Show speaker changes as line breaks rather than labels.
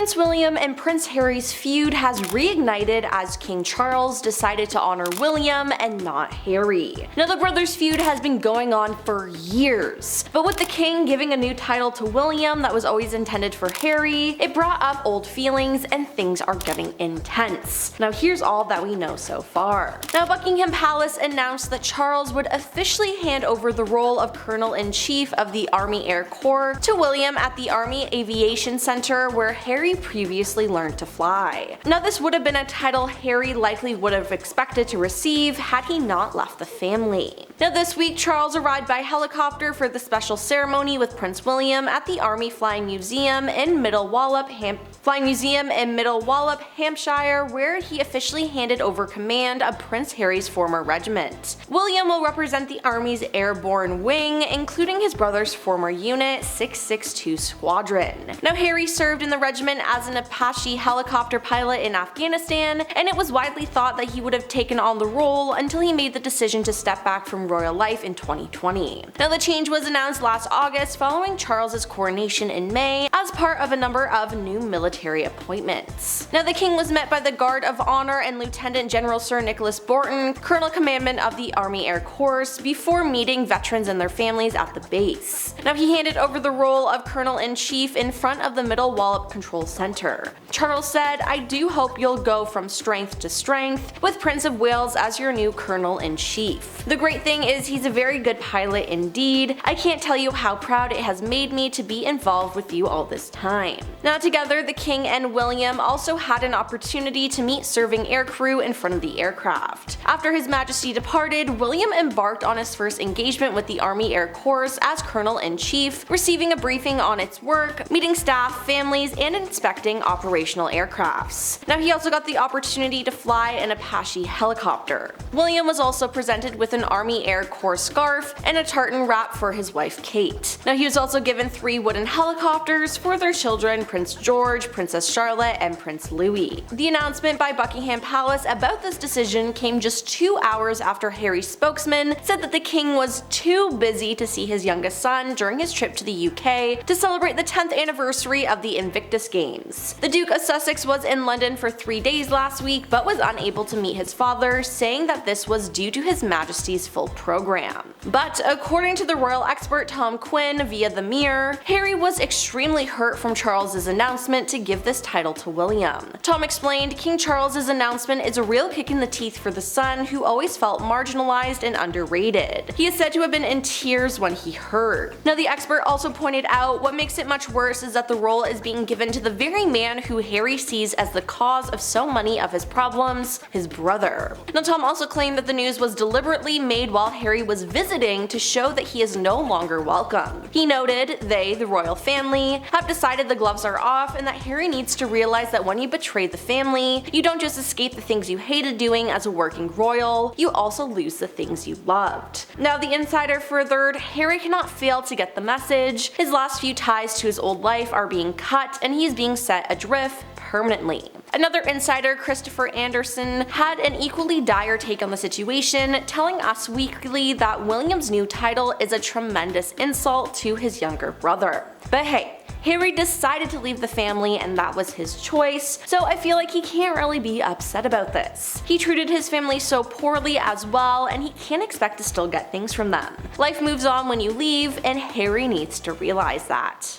Prince William and Prince Harry's feud has reignited as King Charles decided to honor William and not Harry. Now the brothers' feud has been going on for years, but with the king giving a new title to William that was always intended for Harry, it brought up old feelings and things are getting intense. Now here's all that we know so far. Now Buckingham Palace announced that Charles would officially hand over the role of Colonel-in-Chief of the Army Air Corps to William at the Army Aviation Center where Harry previously learned to fly. Now this would have been a title Harry likely would have expected to receive had he not left the family. Now this week Charles arrived by helicopter for the special ceremony with Prince William at the Army Flying Museum in Middle Wallop, Hampshire, where he officially handed over command of Prince Harry's former regiment. William will represent the Army's airborne wing, including his brother's former unit, 662 Squadron. Now Harry served in the regiment as an Apache helicopter pilot in Afghanistan, and it was widely thought that he would have taken on the role until he made the decision to step back from royal life in 2020. Now the change was announced last August following Charles's coronation in May as part of a number of new military appointments. Now the king was met by the Guard of Honor and Lieutenant General Sir Nicholas Bourton, Colonel Commandant of the Army Air Corps, before meeting veterans and their families at the base. Now he handed over the role of Colonel-in-Chief in front of the Middle Wallop Control Center. Charles said, "I do hope you'll go from strength to strength with Prince of Wales as your new Colonel-in-Chief. The great thing is he's a very good pilot indeed. I can't tell you how proud it has made me to be involved with you all this time." Now together the king and William also had an opportunity to meet serving aircrew in front of the aircraft. After His Majesty departed, William embarked on his first engagement with the Army Air Corps as Colonel-in-Chief, receiving a briefing on its work, meeting staff, families, and inspecting operational aircrafts. Now he also got the opportunity to fly an Apache helicopter. William was also presented with an Army Air Corps scarf and a tartan wrap for his wife Kate. Now he was also given 3 wooden helicopters for their children Prince George, Princess Charlotte, and Prince Louis. The announcement by Buckingham Palace about this decision came just 2 hours after Harry's spokesman said that the king was too busy to see his youngest son during his trip to the UK to celebrate the 10th anniversary of the Invictus Games. The Duke of Sussex was in London for 3 days last week but was unable to meet his father, saying that this was due to His Majesty's full program. But according to the royal expert Tom Quinn via The Mirror, Harry was extremely hurt from Charles's announcement to give this title to William. Tom explained, "King Charles's announcement is a real kick in the teeth for the son who always felt marginalized and underrated. He is said to have been in tears when he heard." Now the expert also pointed out what makes it much worse is that the role is being given to the very man who Harry sees as the cause of so many of his problems, his brother. Now Tom also claimed that the news was deliberately made while Harry was visiting to show that he is no longer welcome. He noted they, the royal family, have decided the gloves are off and that Harry needs to realize that when you betray the family, you don't just escape the things you hated doing as a working royal, you also lose the things you loved. Now the insider furthered, Harry cannot fail to get the message. His last few ties to his old life are being cut and he is being set adrift permanently. Another insider, Christopher Anderson, had an equally dire take on the situation, telling Us Weekly that William's new title is a tremendous insult to his younger brother. But hey, Harry decided to leave the family and that was his choice, so I feel like he can't really be upset about this. He treated his family so poorly as well and he can't expect to still get things from them. Life moves on when you leave and Harry needs to realize that.